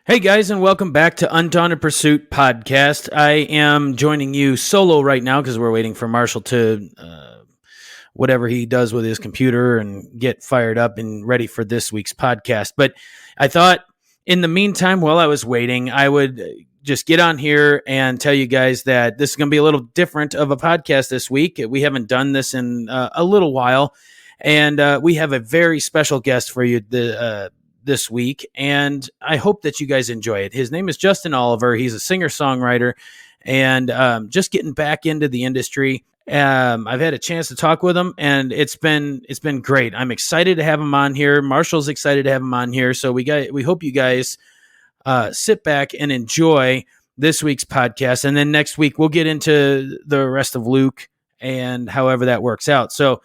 Hey guys, and welcome back to Undaunted Pursuit podcast. I am joining you solo right now because we're waiting for Marshall to whatever he does with his computer and get fired up and ready for this week's podcast. But I thought in the meantime, while I was waiting, I would just get on here and tell you guys that this is going to be a little different of a podcast this week. We haven't done this in a little while, and we have a very special guest for you this week, and I hope that you guys enjoy it. His name is Justin Oliver. He's a singer-songwriter, and just getting back into the industry. I've had a chance to talk with him, and it's been great. I'm excited to have him on here. Marshall's excited to have him on here. So we hope you guys sit back and enjoy this week's podcast, and then next week we'll get into the rest of Luke and however that works out. So,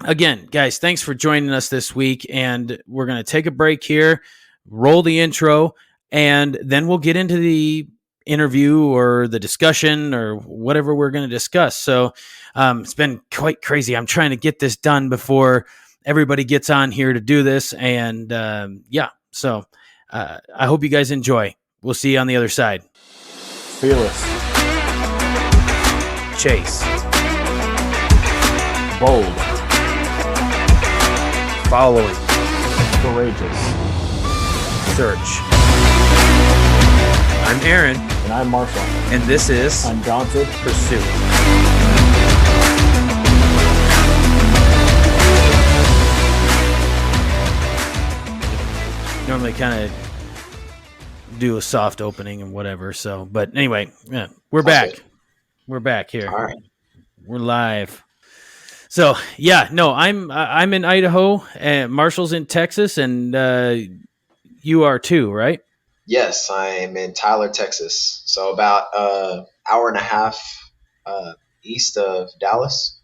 again, guys, thanks for joining us this week, and we're going to take a break here, roll the intro, and then we'll get into the interview or the discussion or whatever we're going to discuss. So it's been quite crazy. I'm trying to get this done before everybody gets on here to do this, and so I hope you guys enjoy. We'll see you on the other side. Fearless. Chase. Bold. Following. Courageous. Search. I'm Aaron. And I'm Marshall. And this is Undaunted Pursuit. Normally kind of do a soft opening and whatever. So, but anyway, yeah, we're back. Okay. We're back here. All right. We're live. So yeah, no, I'm in Idaho, and Marshall's in Texas, and you are too, right? Yes, I'm in Tyler, Texas. So about hour and a half east of Dallas.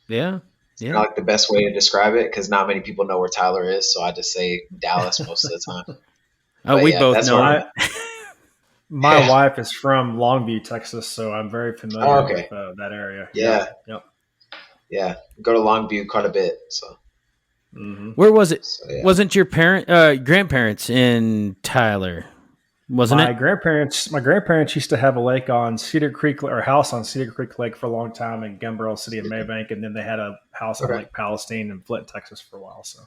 Yeah. Kind of like the best way to describe it, because not many people know where Tyler is, so I just say Dallas most of the time. Oh, we both that's know. where My wife is from Longview, Texas, so I'm very familiar okay. with that area. Yeah. Yep. Yeah, go to Longview quite a bit. So Mm-hmm. Where was it? So, yeah. Wasn't your grandparents in Tyler? Wasn't My it? grandparents used to have a lake on Cedar Creek, or a house on Cedar Creek Lake for a long time in Gumbarrel City of Maybank, and then they had a house on Okay. Lake Palestine in Flint, Texas for a while. So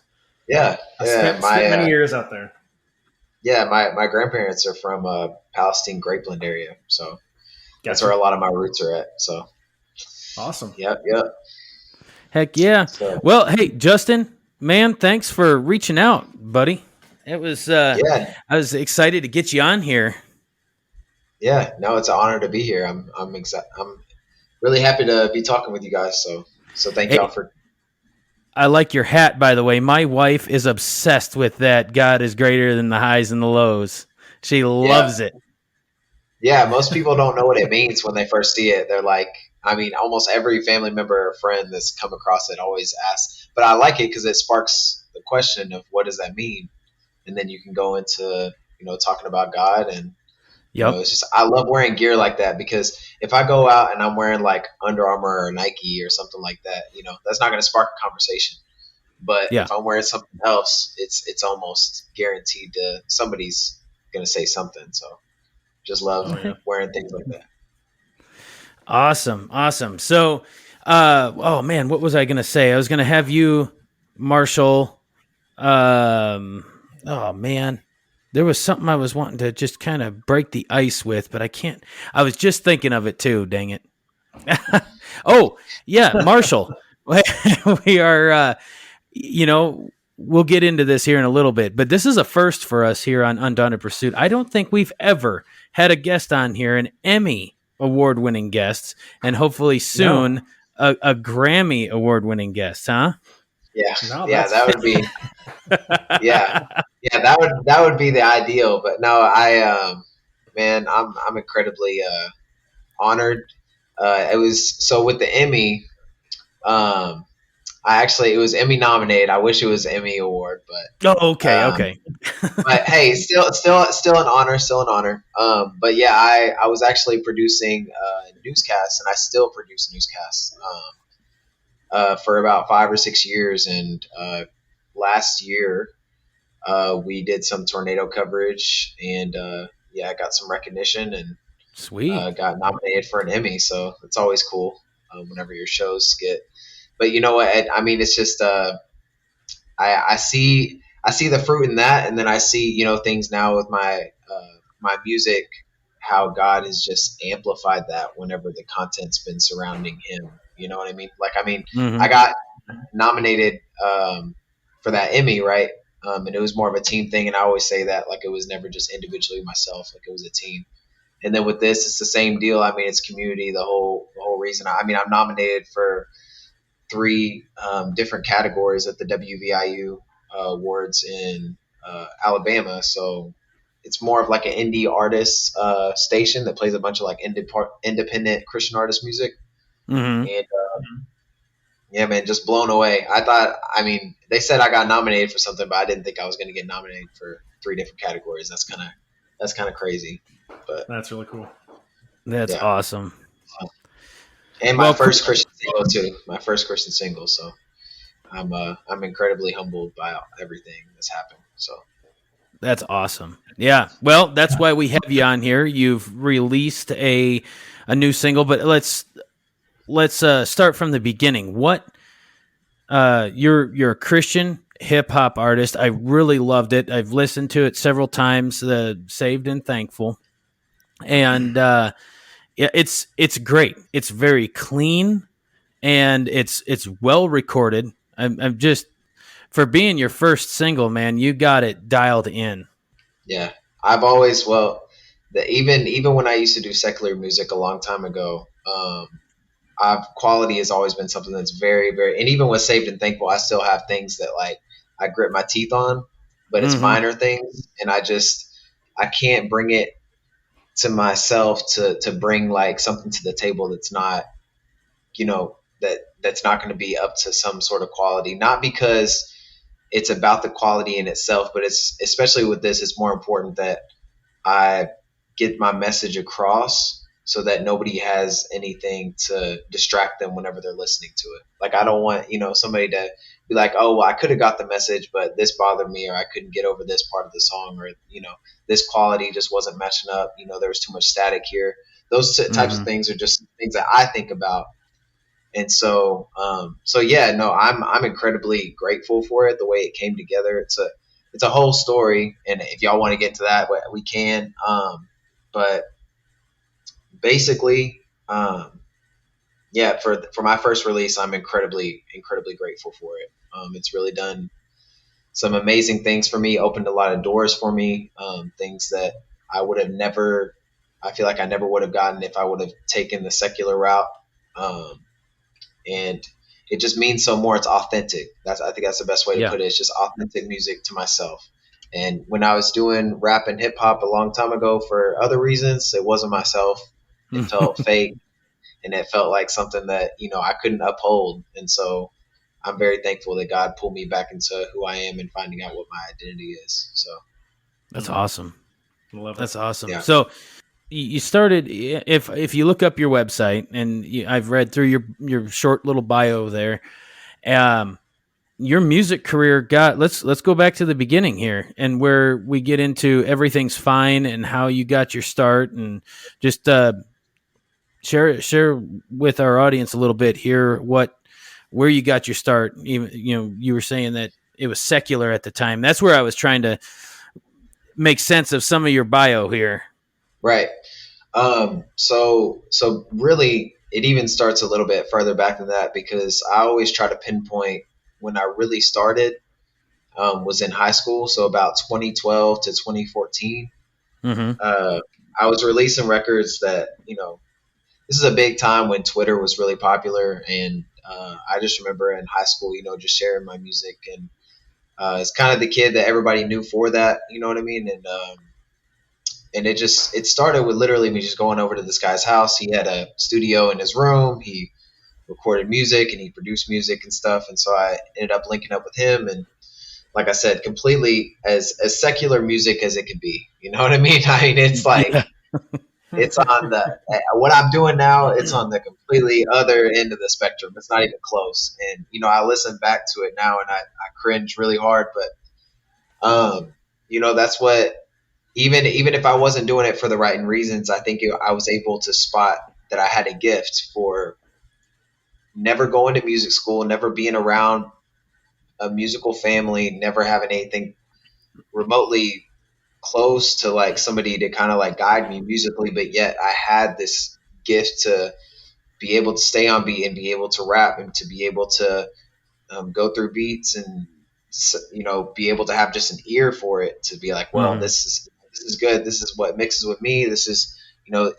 yeah, I yeah. spent many years out there. Yeah, my grandparents are from Palestine Grapeland area, so that's where a lot of my roots are at. So Awesome. yep. Heck yeah. So, Well, hey, Justin, man, thanks for reaching out, buddy. It was yeah. I was excited to get you on here. Yeah, no, it's an honor to be here. I'm really happy to be talking with you guys. So thank y'all for. I like your hat, by the way. My wife is obsessed with that. God is greater than the highs and the lows. She loves it. Yeah, most people don't know what it means when they first see it. They're like, I mean, almost every family member or friend that's come across it always asks. But I like it because it sparks the question of what does that mean, and then you can go into talking about God and. Yep. It's just I love wearing gear like that, because if I go out and I'm wearing like Under Armour or Nike or something like that, that's not going to spark a conversation. But if I'm wearing something else, it's almost guaranteed to somebody's going to say something. So just love wearing things like that. Awesome. So, oh man, what was I going to say? I was going to have you, Marshall. Oh man. There was something I was wanting to just kind of break the ice with, but I can't. I was just thinking of it too. Dang it. Oh, yeah, Marshall. We are, we'll get into this here in a little bit, but this is a first for us here on Undaunted Pursuit. I don't think we've ever had a guest on here, an Emmy award-winning guest, and hopefully soon a Grammy award-winning guest, huh? Yeah, No, that would be. Yeah, that would be the ideal. But no, I'm incredibly honored. It was so with the Emmy. It was Emmy nominated. I wish it was Emmy award, but Okay. but hey, still an honor. But yeah, I was actually producing newscasts, and I still produce newscasts. For about 5 or 6 years, and last year We did some tornado coverage, and I got some recognition and Sweet. got nominated for an Emmy. So it's always cool whenever your shows get. But you know what? I mean, it's just I see the fruit in that, and then I see things now with my music, how God has just amplified that whenever the content's been surrounding Him. You know what I mean? Like, I mean, Mm-hmm. I got nominated for that Emmy, right? And it was more of a team thing, and I always say that, like, it was never just individually myself, like it was a team. And then with this, it's the same deal. I mean, it's community. The whole reason. I mean, I'm nominated for 3 different categories at the WVIU awards in Alabama. So it's more of like an indie artist station that plays a bunch of like independent Christian artist music. Mm-hmm. And yeah, man, just blown away. I mean, they said I got nominated for something, but I didn't think I was going to get nominated for 3 different categories. That's kind of crazy. But that's really cool. That's awesome. And my first Christian single too. My first Christian single. So I'm incredibly humbled by everything that's happened. So that's awesome. Yeah. Well, that's why we have you on here. You've released a new single, but let's start from the beginning. What you're a Christian hip hop artist. I really loved it. I've listened to it several times. Saved and Thankful, and it's great. It's very clean, and it's well recorded. I'm just, for being your first single, man, you got it dialed in. Yeah, I've always even when I used to do secular music a long time ago, quality has always been something that's very, very, and even with Saved and Thankful, I still have things that like I grit my teeth on, but it's minor things, and I can't bring it to myself to bring like something to the table that's not, that's not going to be up to some sort of quality, not because it's about the quality in itself, but it's, especially with this, it's more important that I get my message across so that nobody has anything to distract them whenever they're listening to it. Like, I don't want, somebody to be like, oh, well, I could have got the message, but this bothered me, or I couldn't get over this part of the song, or, this quality just wasn't matching up. There was too much static here. Those types of things are just things that I think about. And so yeah, no, I'm incredibly grateful for it, the way it came together. It's a whole story, and if y'all want to get to that, we can. But basically, yeah, for my first release, I'm incredibly grateful for it. It's really done some amazing things for me, opened a lot of doors for me, things that I would have never, I feel like I never would have gotten if I would have taken the secular route. And it just means so more. It's authentic. I think that's the best way to put it. It's just authentic music to myself. And when I was doing rap and hip hop a long time ago for other reasons, it wasn't myself. It felt fake, and it felt like something that, I couldn't uphold. And so I'm very thankful that God pulled me back into who I am and finding out what my identity is. So that's awesome. That's awesome. Yeah. So you started, if you look up your website, and I've read through your short little bio there, your music career let's go back to the beginning here, and where we get into Everything's Fine and how you got your start, and just share with our audience a little bit here where you got your start. Even you were saying that it was secular at the time. That's where I was trying to make sense of some of your bio here. Right. So really, it even starts a little bit further back than that, because I always try to pinpoint when I really started, was in high school. So about 2012 to 2014, I was releasing records that, this is a big time when Twitter was really popular. And, I just remember in high school, just sharing my music, and, it's kind of the kid that everybody knew for that, you know what I mean? And it started with literally me just going over to this guy's house. He had a studio in his room. He recorded music and he produced music and stuff. And so I ended up linking up with him. And like I said, completely as secular music as it could be. You know what I mean? I mean, it's like, it's on what I'm doing now, it's on the completely other end of the spectrum. It's not even close. And, I listen back to it now and I cringe really hard, but That's what, even if I wasn't doing it for the right reasons, I think I was able to spot that I had a gift for never going to music school, never being around a musical family, never having anything remotely close to like somebody to kind of like guide me musically, but yet I had this gift to be able to stay on beat and be able to rap and to be able to go through beats and be able to have just an ear for it, to be like, well, this is good, this is what mixes with me, this is,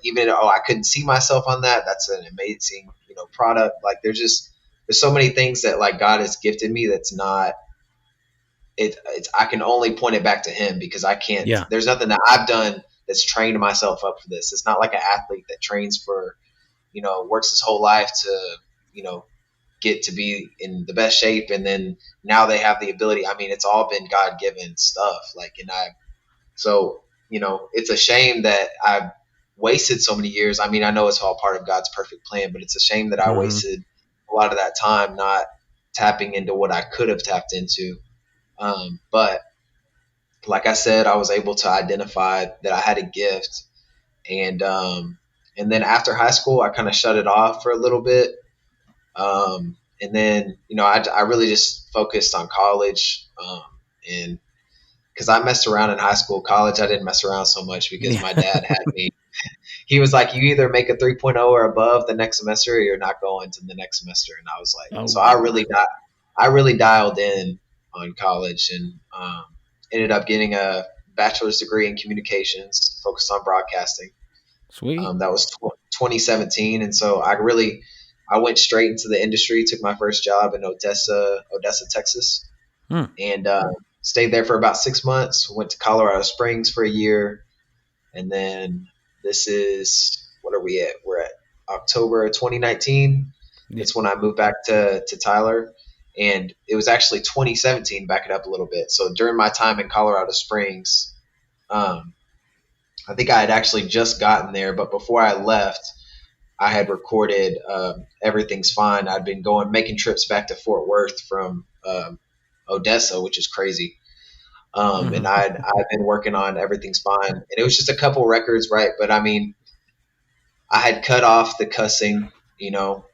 even though I couldn't see myself on that, that's an amazing product. Like there's so many things that like God has gifted me that's not it's I can only point it back to him, because I can't, there's nothing that I've done that's trained myself up for this. It's not like an athlete that trains for, works his whole life to, get to be in the best shape. And then now they have the ability. I mean, it's all been God given stuff. Like, so, it's a shame that I've wasted so many years. I mean, I know it's all part of God's perfect plan, but it's a shame that I wasted a lot of that time not tapping into what I could have tapped into. But like I said, I was able to identify that I had a gift, and then after high school, I kind of shut it off for a little bit. And then, I really just focused on college, and because I messed around in high school. College, I didn't mess around so much because my dad had me. He was like, you either make a 3.0 or above the next semester, or you're not going to the next semester. And I was like, so I really dialed in on college, and ended up getting a bachelor's degree in communications, focused on broadcasting. Sweet. That was 2017. And so I went straight into the industry, took my first job in Odessa, Texas, and stayed there for about 6 months, went to Colorado Springs for a year. And then this is, what are we at? We're at October 2019. It's when I moved back to Tyler. And it was actually 2017, back it up a little bit. So during my time in Colorado Springs, I think I had actually just gotten there, but before I left, I had recorded Everything's Fine. I'd been making trips back to Fort Worth from Odessa, which is crazy. And I'd been working on Everything's Fine, and it was just a couple records, right? But I mean, I had cut off the cussing.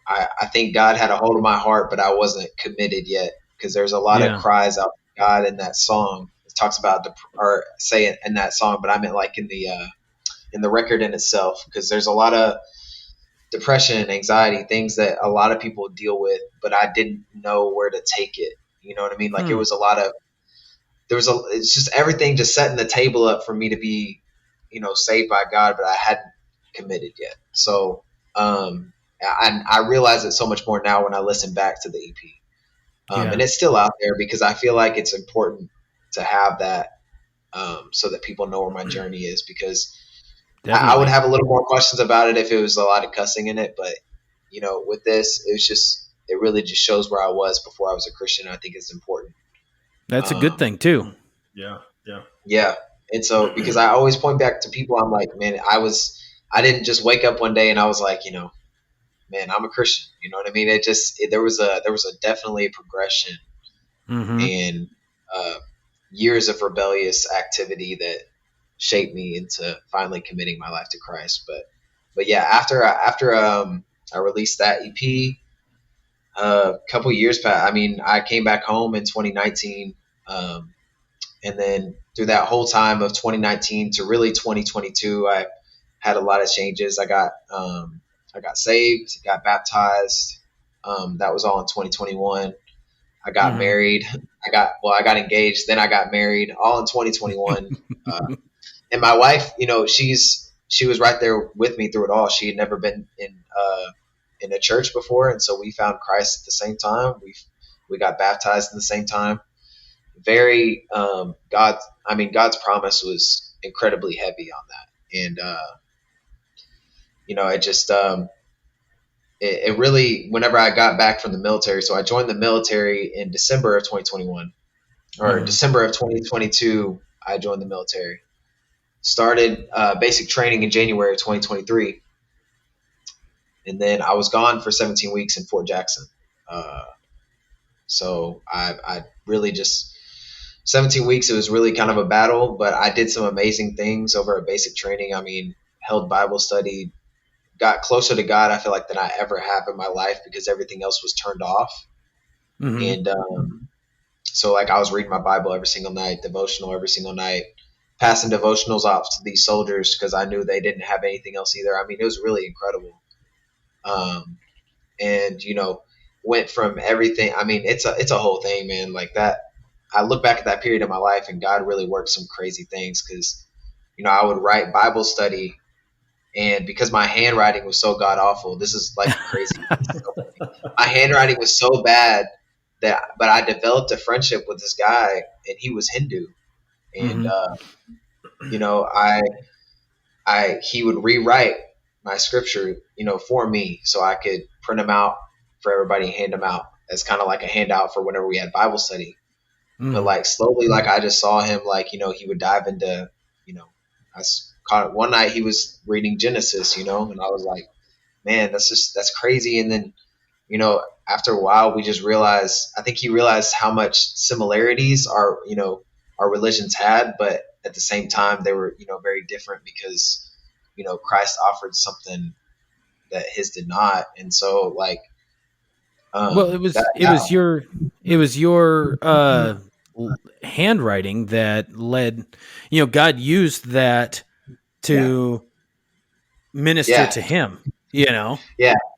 I think God had a hold of my heart, but I wasn't committed yet, because there's a lot of cries out to God in that song. It talks about or say it in that song, but I meant like in the record in itself, because there's a lot of depression and anxiety, things that a lot of people deal with, but I didn't know where to take it. You know what I mean? Like it was it's just everything just setting the table up for me to be, saved by God, but I hadn't committed yet. So, I realize it so much more now when I listen back to the EP. And it's still out there because I feel like it's important to have that, so that people know where my journey is, because I would have a little more questions about it if it was a lot of cussing in it. But, with this, it really just shows where I was before I was a Christian. I think it's important. That's a good thing too. Yeah. And so, because I always point back to people, I'm like, man, I didn't just wake up one day and I was like, man, I'm a Christian. You know what I mean? There was definitely a progression and years of rebellious activity that shaped me into finally committing my life to Christ. But yeah, after I released that EP, a couple years passed. I mean, I came back home in 2019, and then through that whole time of 2019 to really 2022, I had a lot of changes. I got saved, got baptized. That was all in 2021. I got married. I got engaged. Then I got married, all in 2021. And my wife, she was right there with me through it all. She had never been in a church before, and so we found Christ at the same time. We got baptized at the same time. Very God's promise was incredibly heavy on that, and it just it really, whenever I got back from the military, so I joined the military in December of 2021, or December of 2022, I joined the military. Started basic training in January of 2023. And then I was gone for 17 weeks in Fort Jackson. So I really just 17 weeks, it was really kind of a battle, but I did some amazing things over a basic training. I mean, held Bible study, got closer to God, I feel like, than I ever have in my life because everything else was turned off. And so like I was reading my Bible every single night, devotional every single night, passing devotionals off to these soldiers because I knew they didn't have anything else either. I mean, it was really incredible. And went from everything. I mean, it's a whole thing, man. Like that, I look back at that period of my life, and God really worked some crazy things because I would write Bible study, and because my handwriting was so god awful, this is like crazy. My handwriting was so bad but I developed a friendship with this guy, and he was Hindu, and he would rewrite my scripture, for me, so I could print them out for everybody, hand them out as kind of like a handout for whenever we had Bible study. But like slowly, like I just saw him, like, he would dive into, I caught it one night, he was reading Genesis, and I was like, man, that's crazy. And then, after a while, we just realized, I think he realized how much similarities our religions had, but at the same time, they were, very different because, Christ offered something that his did not. And so like, well, it was your handwriting that led, God used that to minister to him, Yeah.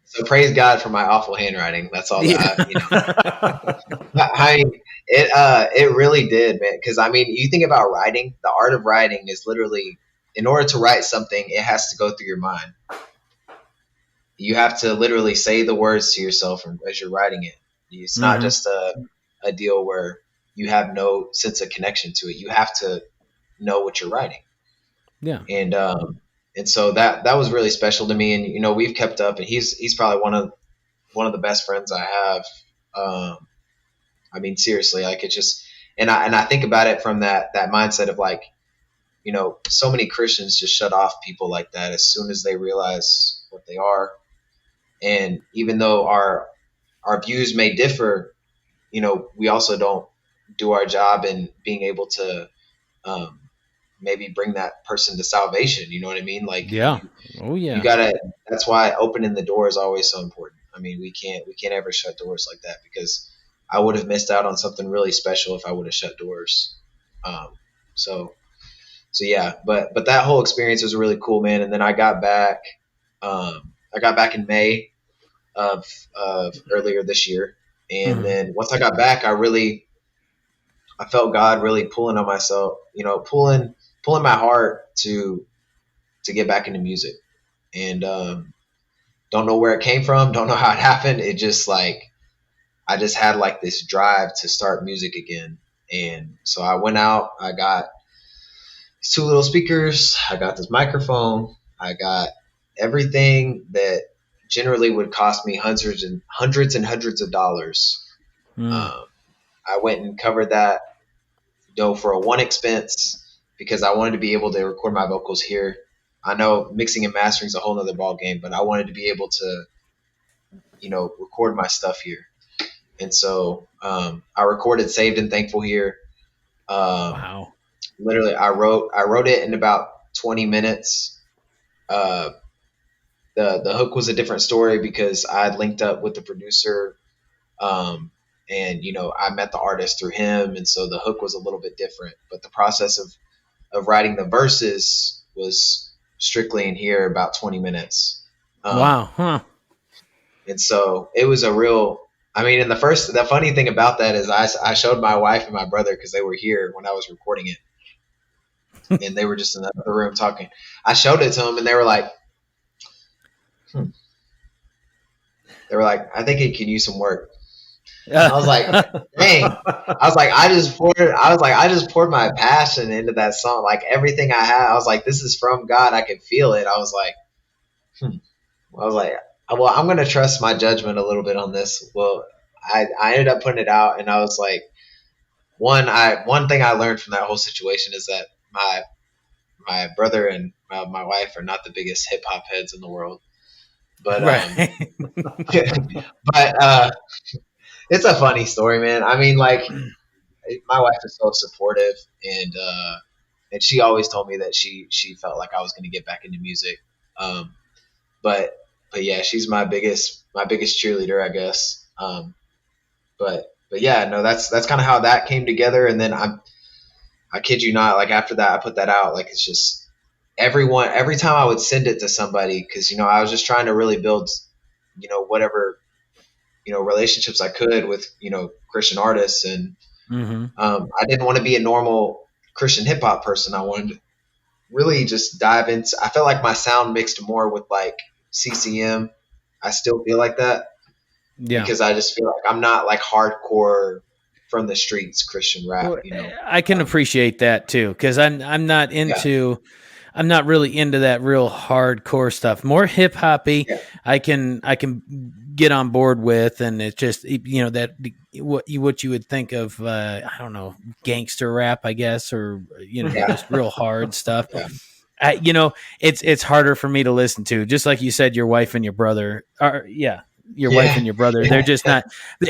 So praise God for my awful handwriting. That's all that I mean, it really did, man. Because I mean, you think about writing, the art of writing is literally, in order to write something, it has to go through your mind. You have to literally say the words to yourself as you're writing it. It's not just a deal where you have no sense of connection to it. You have to know what you're writing. Yeah. And so that was really special to me. And, we've kept up, and he's probably one of the best friends I have. I mean, seriously, like it just, and I think about it from that mindset of like, so many Christians just shut off people like that as soon as they realize what they are. And even though our views may differ, we also don't do our job in being able to maybe bring that person to salvation. You know what I mean? Like, yeah. You gotta. That's why opening the door is always so important. I mean, we can't ever shut doors like that, because I would have missed out on something really special if I would have shut doors. So yeah, but that whole experience was really cool, man. And then I got back. I got back in May of earlier this year, and then once I got back, I felt God really pulling on myself, pulling my heart to get back into music. And don't know where it came from, don't know how it happened. It just like, I just had like this drive to start music again. And so I went out, I got these 2 little speakers, I got this microphone, I got everything that generally would cost me hundreds and hundreds of dollars. I went and covered that, for a one expense, because I wanted to be able to record my vocals here. I know mixing and mastering is a whole nother ball game, but I wanted to be able to, record my stuff here. And so I recorded Saved and Thankful here. Wow. Literally, I wrote it in about 20 minutes. The hook was a different story because I had linked up with the producer, and I met the artist through him, and so the hook was a little bit different. But the process of writing the verses was strictly in here about 20 minutes. Wow. Huh. And so it was a real, I mean, the funny thing about that is I showed my wife and my brother, because they were here when I was recording it, and they were just in the other room talking. I showed it to them, and they were like, they were like, I think it could use some work. I was like, dang. I was like, I just poured my passion into that song. Like everything I had, I was like, this is from God. I could feel it. I was like, well, I'm going to trust my judgment a little bit on this. Well, I ended up putting it out, and I was like, one thing I learned from that whole situation is that my brother and my wife are not the biggest hip hop heads in the world, but, but, it's a funny story, man. I mean, like, my wife is so supportive, and she always told me that she felt like I was going to get back into music. Um, but yeah, she's my biggest cheerleader, I guess. But yeah, no, that's kind of how that came together. And then I kid you not, like after that, I put that out. Like it's just every time I would send it to somebody, because I was just trying to really build, whatever relationships I could with Christian artists, and I didn't want to be a normal Christian hip hop person. I wanted to really just dive into. I felt like my sound mixed more with like CCM. I still feel like that. Yeah. Because I just feel like I'm not like hardcore from the streets Christian rap. Well, I can appreciate that too, because I'm not into. Yeah. I'm not really into that real hardcore stuff. More hip hoppy, yeah. I can get on board with, and it's just that what you would think of I don't know, gangster rap, I guess, or just real hard stuff. Yeah. It's harder for me to listen to. Just like you said, your wife and your brother are wife and your brother. They're just not.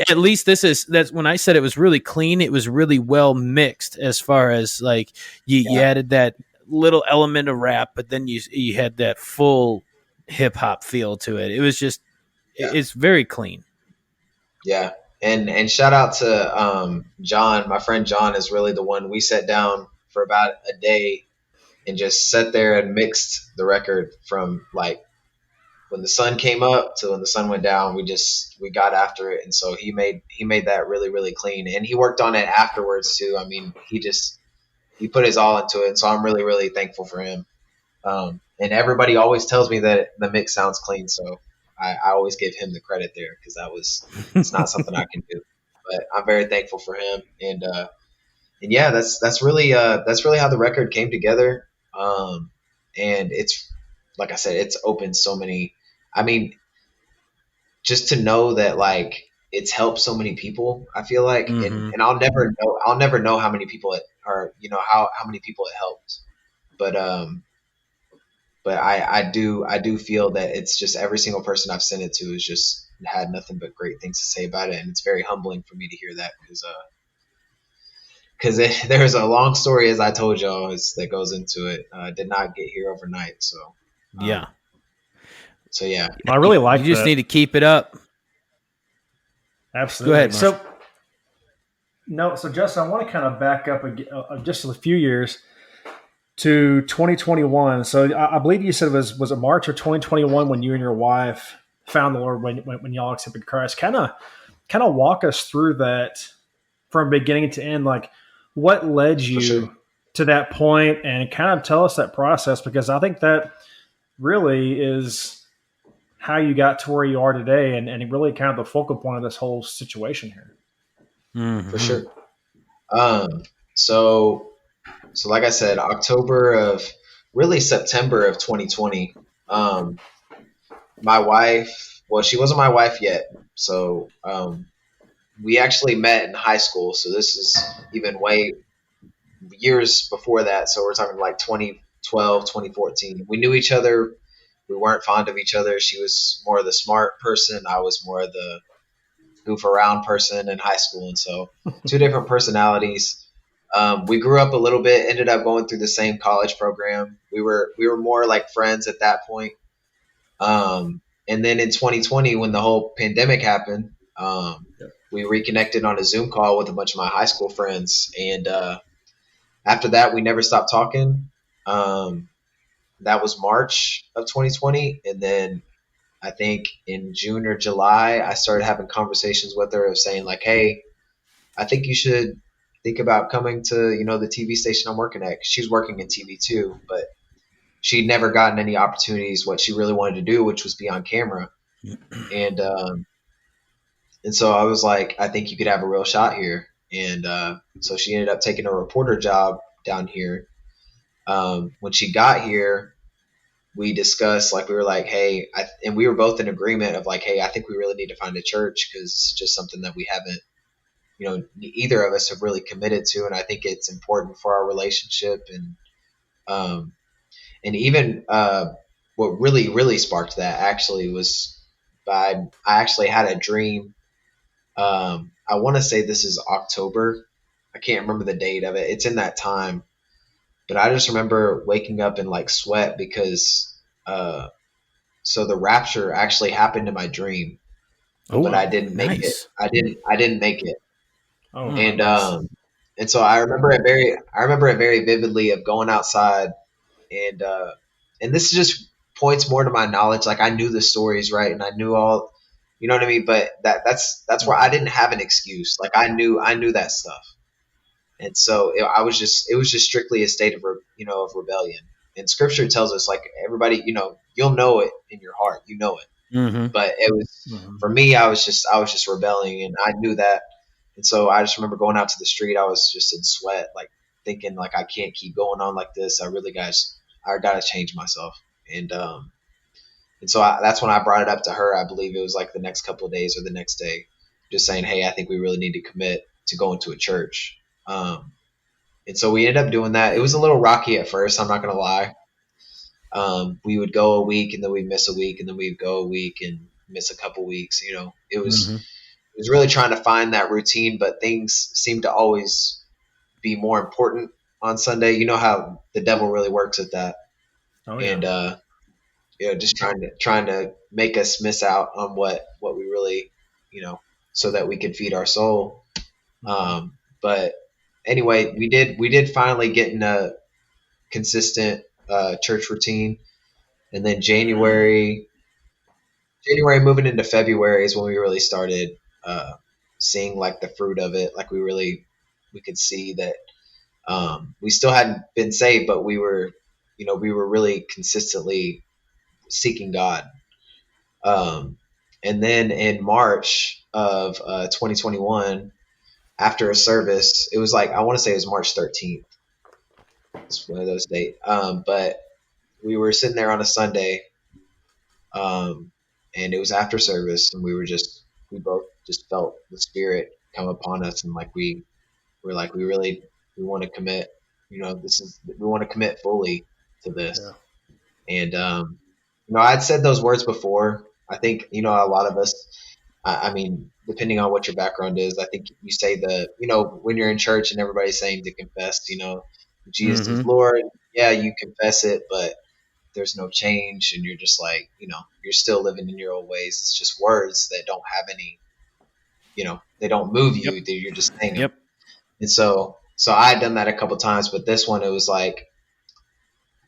At least that's when I said it was really clean. It was really well mixed as far as like you added that little element of rap, but then you had that full hip hop feel to it. It was just it's very clean. Yeah. And shout out to John. My friend John is really the one. We sat down for about a day and just sat there and mixed the record from like when the sun came up to when the sun went down. We got after it, and so he made that really, really clean, and he worked on it afterwards too. I mean, he put his all into it, and so I'm really, really thankful for him. And everybody always tells me that the mix sounds clean, so I always give him the credit there, because it's not something I can do, but I'm very thankful for him. And yeah, that's really how the record came together. And it's, like I said, it's opened so many. I mean, just to know that like it's helped so many people, I feel like, and I'll never know how many people it are, how many people it helped, but I do feel that it's just every single person I've sent it to has just had nothing but great things to say about it, and it's very humbling for me to hear that, because there's a long story, as I told y'all, that goes into it. Did not get here overnight, so yeah. So yeah, I really like. You just need to keep it up. Absolutely. Go ahead, Mark. So Justin, I want to kind of back up just a few years to 2021. So I believe you said it was it March of 2021 when you and your wife found the Lord, when y'all accepted Christ. Kind of walk us through that from beginning to end. Like, what led you to that point, and kind of tell us that process, because I think that really is how you got to where you are today, and really kind of the focal point of this whole situation here. For sure. So like I said, September of 2020, my wife, well, she wasn't my wife yet. So, we actually met in high school. So this is even way years before that. So we're talking like 2012, 2014. We knew each other. We weren't fond of each other. She was more of the smart person. I was more of the goof around person in high school. And so two different personalities. We grew up a little bit, ended up going through the same college program. We were more like friends at that point. And then in 2020, when the whole pandemic happened, we reconnected on a Zoom call with a bunch of my high school friends. And after that, we never stopped talking. That was March of 2020. And then I think in June or July, I started having conversations with her of saying like, hey, I think you should think about coming to, the TV station I'm working at. 'Cause she was working in TV too, but she'd never gotten any opportunities, what she really wanted to do, which was be on camera. And so I was like, I think you could have a real shot here. And so she ended up taking a reporter job down here. When she got here, we discussed, like, we were like, hey, and we were both in agreement of like, hey, I think we really need to find a church, because it's just something that we haven't, either of us have really committed to. And I think it's important for our relationship. And even what really, really sparked that actually was I actually had a dream. I want to say this is October I can't remember the date of it. It's in that time, but I just remember waking up in like sweat because so the rapture actually happened in my dream, but I didn't make it. Nice. I didn't make it. Oh, Hmm. And nice. and so I remember it very vividly of going outside and this just points more to my knowledge. Like I knew the stories, right, and I knew all, you know what I mean. But that's where I didn't have an excuse. Like I knew that stuff, and so it was just strictly a state of of rebellion. And Scripture tells us like everybody, you'll know it in your heart, you know it. Hmm. But it was Mhm. for me, I was just rebelling, and I knew that. And so I just remember going out to the street. I was just in sweat, like thinking like I can't keep going on like this. I gotta change myself. And that's when I brought it up to her. I believe it was like the next couple of days or the next day, just saying, hey, I think we really need to commit to going to a church. And so we ended up doing that. It was a little rocky at first. I'm not gonna lie. We would go a week and then we'd miss a week and then we'd go a week and miss a couple weeks. Hmm. It was really trying to find that routine, but things seem to always be more important on Sunday. You know how the devil really works at that, Oh yeah. and just trying to make us miss out on what we really, so that we could feed our soul. But anyway, we did finally get in a consistent church routine, and then January moving into February is when we really started seeing like the fruit of it. Like we could see that we still hadn't been saved, but we were really consistently seeking God. Um, and then in March of 2021, after a service, it was like I want to say it was March 13th. It's one of those dates. But we were sitting there on a Sunday, and it was after service, and we both just felt the Spirit come upon us, and like we're like we want to commit. We want to commit fully to this. Yeah. And I'd said those words before. I think a lot of us. I mean, depending on what your background is, I think you say when you're in church and everybody's saying to confess, Jesus is Hmm. Lord. Yeah, you confess it, but there's no change, and you're just like, you're still living in your old ways. It's just words that don't have any, they don't move Yep. you. You're just saying them. Yep. And so I had done that a couple times, but this one it was like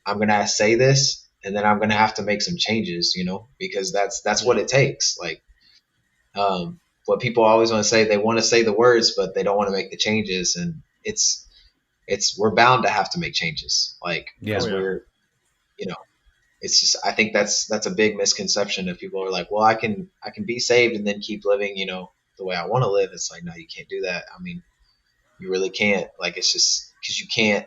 I'm gonna say this, and then I'm gonna have to make some changes, because that's what Yeah. it takes. Like, what people always want to say, they want to say the words, but they don't want to make the changes, and we're bound to have to make changes, like Yeah. Oh because yeah. you know, it's just I think that's a big misconception if people are like, well, I can be saved and then keep living, the way I want to live. It's like, no, you can't do that. I mean, you really can't. Like, it's just because you can't.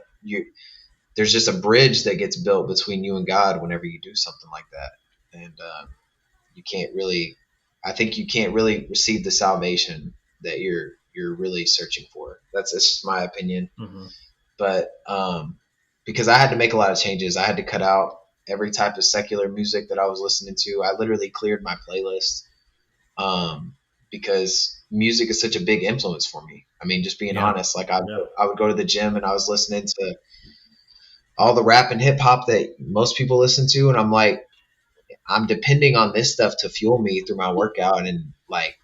There's just a bridge that gets built between you and God whenever you do something like that, and you can't really. I think you can't really receive the salvation that you're really searching for. That's just my opinion. Mm-hmm. But because I had to make a lot of changes, I had to cut out every type of secular music that I was listening to. I literally cleared my playlist because music is such a big influence for me. I mean, just being Yeah. honest, like Yeah. I would go to the gym and I was listening to all the rap and hip hop that most people listen to, and I'm like, I'm depending on this stuff to fuel me through my workout and like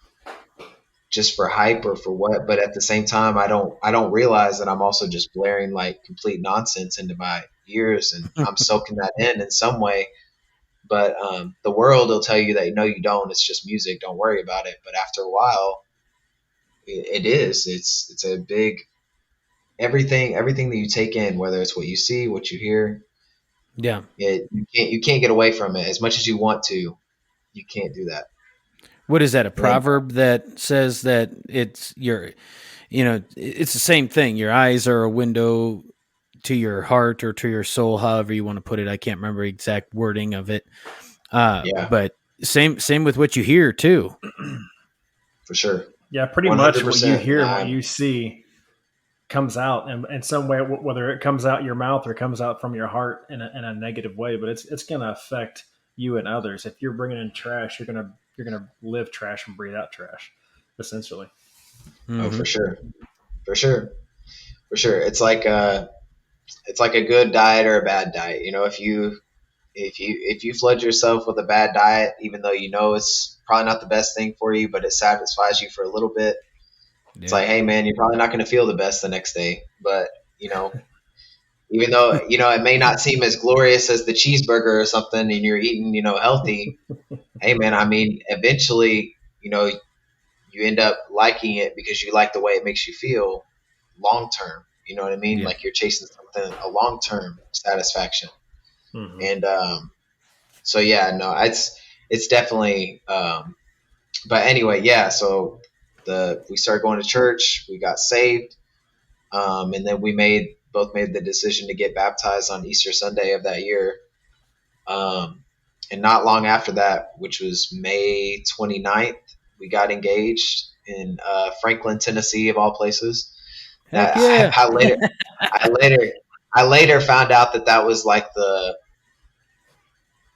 just for hype or for what. But at the same time, I don't realize that I'm also just blaring like complete nonsense into my ears, and I'm soaking that in some way. But the world will tell you that no, you don't. It's just music. Don't worry about it. But after a while, it is. It's a big everything that you take in, whether it's what you see, what you hear. Yeah. You can't get away from it as much as you want to. You can't do that. What is that? A And then, proverb that says that it's the same thing. Your eyes are a window to your heart or to your soul, however you want to put it. I can't remember exact wording of it. yeah, But same with what you hear too. for sure, Yeah. Pretty much what you 100%. And hear and what you see comes out in some way, whether it comes out your mouth or comes out from your heart in a negative way. But it's going to affect you and others. If you're bringing in trash, you're gonna live trash and breathe out trash, essentially. oh, Hmm. for sure, for sure. For sure. It's like a good diet or a bad diet. You know, if you flood yourself with a bad diet, even though you know it's probably not the best thing for you, but it satisfies you for a little bit, it's like, hey man, you're probably not going to feel the best the next day. But you know, even though you know it may not seem as glorious as the cheeseburger or something, and you're eating, you know, healthy, hey man, I mean, eventually, you know, you end up liking it because you like the way it makes you feel long term. You know what I mean? Yeah. Like you're chasing something, a long term satisfaction. Mm-hmm. And so yeah, no, it's definitely. But anyway, yeah. So we started going to church, we got saved, and then we both made the decision to get baptized on Easter Sunday of that year. And not long after that, which was May 29th, we got engaged in Franklin, Tennessee, of all places. Heck yeah. I later found out that was like the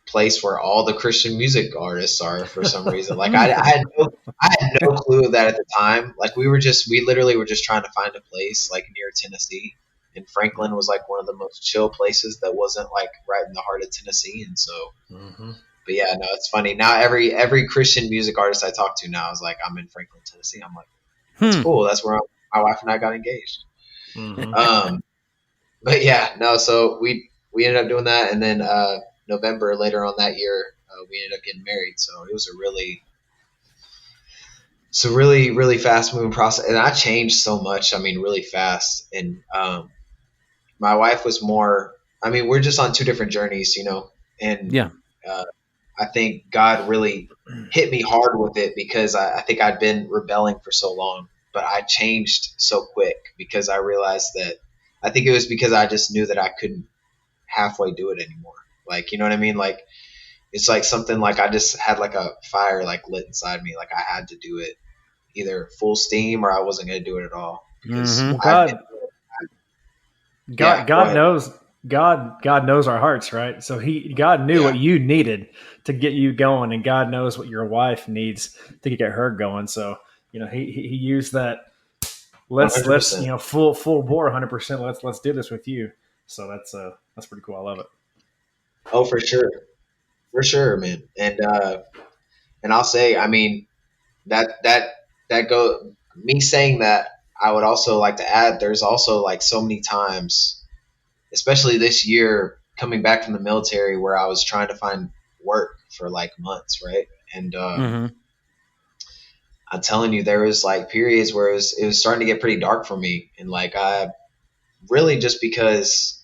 place where all the Christian music artists are for some reason. Like I had no clue of that at the time. Like we literally were just trying to find a place like near Tennessee, and Franklin was like one of the most chill places that wasn't like right in the heart of Tennessee. And so, but yeah, no, it's funny now. Every Christian music artist I talk to now is like, I'm in Franklin, Tennessee. I'm like, that's cool. That's where my wife and I got engaged. But yeah, no, so we ended up doing that, and then November later on that year, we ended up getting married. So it was really fast moving process, and I changed so much. I mean, really fast. And my wife was more. I mean, we're just on two different journeys, you know. And Yeah. I think God really hit me hard with it because I think I'd been rebelling for so long, but I changed so quick because I realized that. I think it was because I just knew that I couldn't halfway do it anymore. Like, you know what I mean? Like, it's like something like I just had like a fire like lit inside me. Like I had to do it either full steam or I wasn't going to do it at all. Because God knows our hearts, right? So God knew what you needed to get you going, and God knows what your wife needs to get her going. So, you know, he used that. Let's 100%. Full bore 100%. Let's do this with you. So that's pretty cool. I love it. Oh, for sure, man. And I'll say, I mean, me saying that, I would also like to add, there's also like so many times, especially this year coming back from the military, where I was trying to find work for like months, right? And I'm telling you, there was like periods where it was starting to get pretty dark for me, and like I really, just because,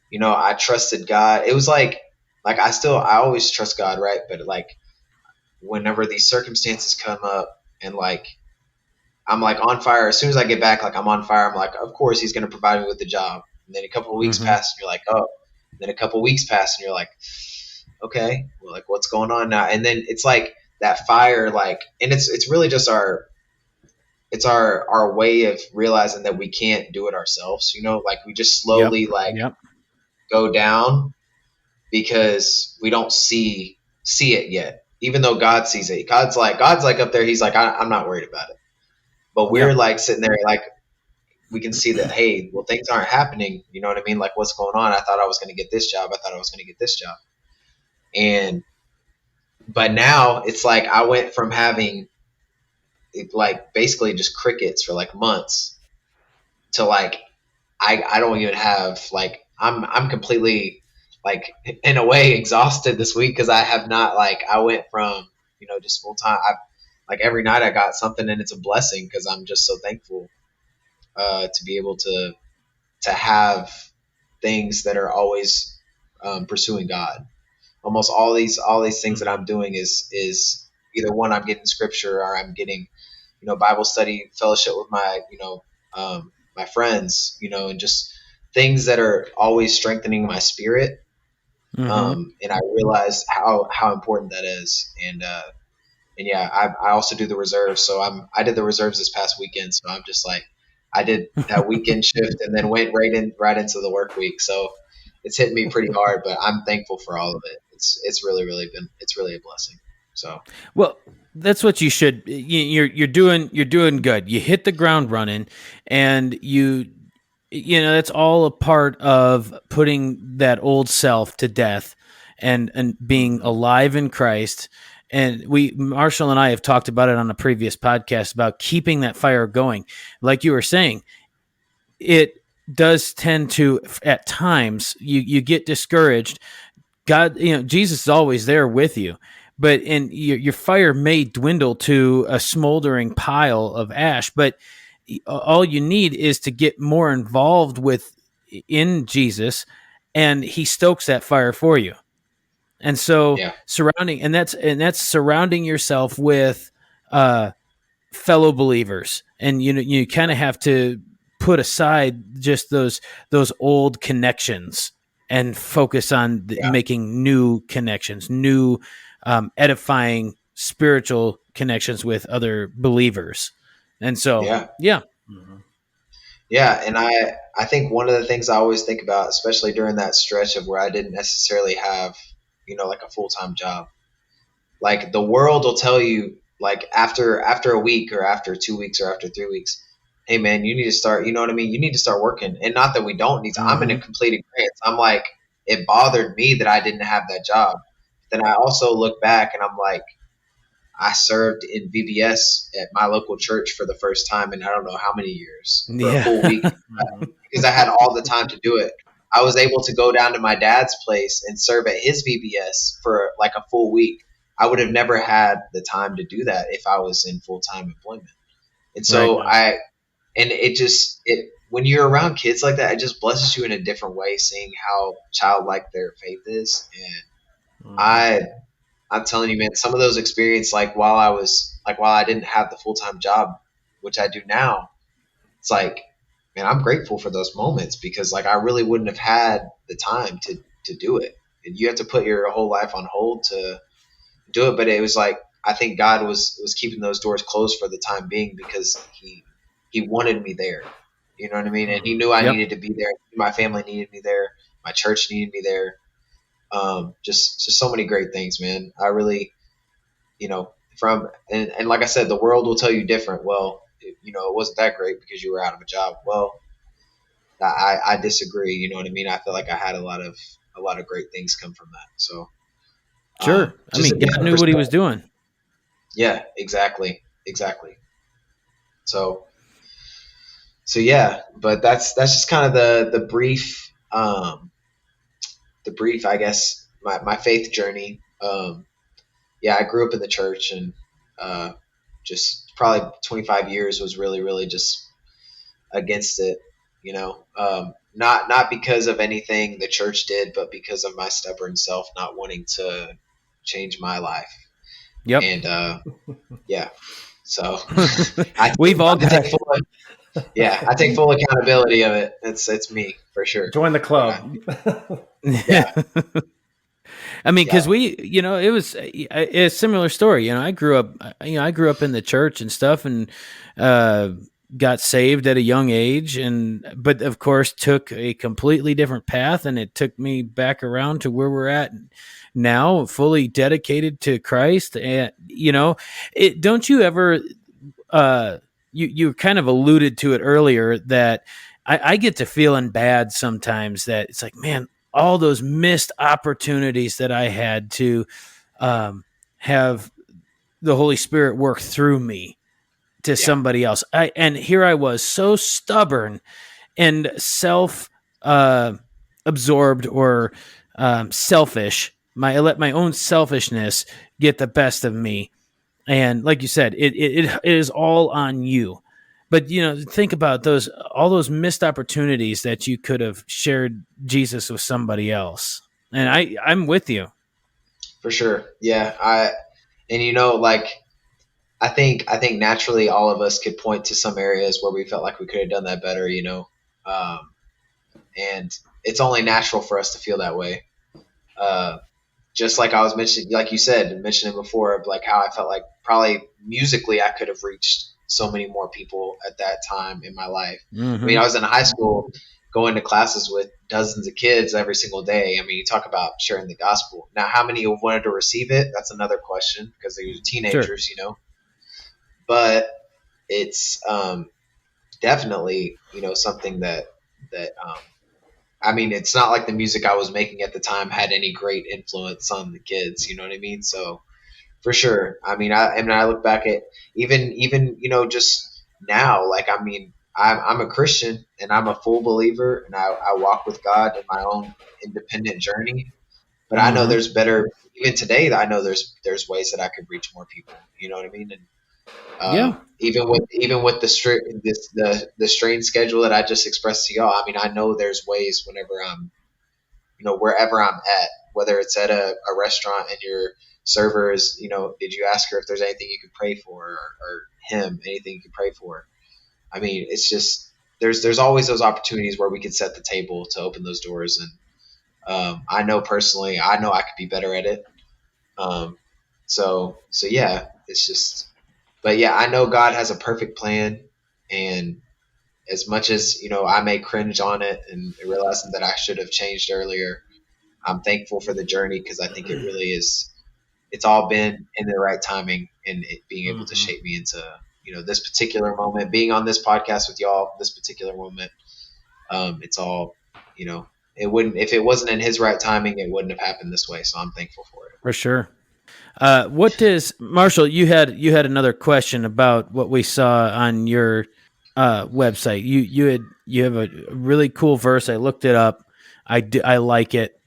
you know, I trusted God. It was like I always trust God, right? But like whenever these circumstances come up, and like I'm like on fire as soon as I get back, like I'm on fire. I'm like, of course he's going to provide me with the job. And then a couple of weeks pass, and you're like, oh. And then a couple of weeks pass, and you're like, okay, well, like what's going on now? And then it's like that fire, like, and it's really just our way of realizing that we can't do it ourselves. You know, like we just slowly go down because we don't see it yet, even though God sees it. God's like up there. He's like, I'm not worried about it. But we're like sitting there, like we can see that, hey, well, things aren't happening. You know what I mean? Like, what's going on? I thought I was going to get this job. I thought I was going to get this job. But now it's like I went from having like basically just crickets for like months to like I don't even have like I'm completely like in a way exhausted this week because I have not like I went from, you know, just full time. I like every night I got something, and it's a blessing because I'm just so thankful to be able to have things that are always pursuing God. Almost all these things that I'm doing is either one, I'm getting scripture, or I'm getting, you know, Bible study, fellowship with my, you know, my friends, you know, and just things that are always strengthening my spirit. And I realized how important that is. And yeah, I also do the reserves. So I did the reserves this past weekend. So I'm just like, I did that weekend shift and then went right into the work week. So it's hitting me pretty hard, but I'm thankful for all of it. It's really a blessing. So, well, that's what you should. You're doing good. You hit the ground running, and that's all a part of putting that old self to death and being alive in Christ. And Marshall and I have talked about it on a previous podcast about keeping that fire going. Like you were saying, it does tend to, at times, you get discouraged. God, Jesus is always there with you, but your fire may dwindle to a smoldering pile of ash. But all you need is to get more involved in Jesus, and He stokes that fire for you. And so that's surrounding yourself with fellow believers, and you kind of have to put aside just those old connections and focus on making new connections, new edifying spiritual connections with other believers. And so and I think one of the things I always think about, especially during that stretch of where I didn't necessarily have like a full-time job, like the world will tell you, like after a week or after 2 weeks or after 3 weeks, hey man, you need to start, you know what I mean? You need to start working. And not that we don't need to, I'm in a complete agreement. I'm like, it bothered me that I didn't have that job. Then I also look back and I'm like, I served in VBS at my local church for the first time in I don't know how many years, for a full week, because I had all the time to do it. I was able to go down to my dad's place and serve at his VBS for like a full week. I would have never had the time to do that if I was in full-time employment. And so when you're around kids like that, it just blesses you in a different way, seeing how childlike their faith is. And I'm telling you, man, some of those experiences, like while I didn't have the full-time job, which I do now, it's like, man, I'm grateful for those moments, because like I really wouldn't have had the time to do it. And you have to put your whole life on hold to do it. But it was like, I think God was keeping those doors closed for the time being, because he wanted me there. You know what I mean? And He knew I needed to be there. My family needed me there. My church needed me there. Just so many great things, man. I really, and like I said, the world will tell you different. Well, it wasn't that great because you were out of a job. Well, I disagree. You know what I mean? I feel like I had a lot of great things come from that. So sure. I mean, God knew what He was doing. Yeah, exactly. So yeah, but that's just kind of the brief, I guess, my faith journey. I grew up in the church, and just probably 25 years was really, really just against it, not because of anything the church did, but because of my stubborn self not wanting to change my life. Yep. And so we've all got I take full accountability of it. It's me for sure. Join the club. Yeah. I mean, because it was a similar story. I grew up in the church and stuff, and got saved at a young age, but of course took a completely different path, and it took me back around to where we're at now, fully dedicated to Christ. And don't you ever? You kind of alluded to it earlier that I get to feeling bad sometimes, that it's like, man, all those missed opportunities that I had to have the Holy Spirit work through me to somebody else. And here I was, so stubborn and absorbed or selfish. I let my own selfishness get the best of me. And like you said, it is all on you. But think about all those missed opportunities that you could have shared Jesus with somebody else. And I'm with you. For sure. Yeah. I think naturally all of us could point to some areas where we felt like we could have done that better, and it's only natural for us to feel that way. Just like I was mentioning, like you said, mentioning before, like how I felt like probably musically I could have reached so many more people at that time in my life. Mm-hmm. I mean, I was in high school going to classes with dozens of kids every single day. I mean, you talk about sharing the gospel. Now, how many wanted to receive it? That's another question, because they were teenagers, Sure. But it's definitely, something that that I mean, it's not like the music I was making at the time had any great influence on the kids. You know what I mean? So for sure. I mean, I look back at even just now. Like, I mean, I'm a Christian and I'm a full believer, and I walk with God in my own independent journey. But I know Mm-hmm. there's better. Even today, I know there's ways that I could reach more people. You know what I mean? And Yeah. even with the strange schedule that I just expressed to y'all. I mean, I know there's ways whenever I'm wherever I'm at, whether it's at a restaurant and your server is, did you ask her if there's anything you could pray for, or him, anything you could pray for? I mean, it's just, there's always those opportunities where we could set the table to open those doors. And I know personally, I know I could be better at it. Um, so yeah, it's just, but yeah, I know God has a perfect plan. And as much as, I may cringe on it and realizing that I should have changed earlier, I'm thankful for the journey, because I think it really is. It's all been in the right timing, and it being able to shape me into this particular moment. Being on this podcast with y'all, this particular moment, it's all It wouldn't, if it wasn't in His right timing, it wouldn't have happened this way. So I'm thankful for it. For sure. What does Marshall? You had another question about what we saw on your website. You have a really cool verse. I looked it up. I like it.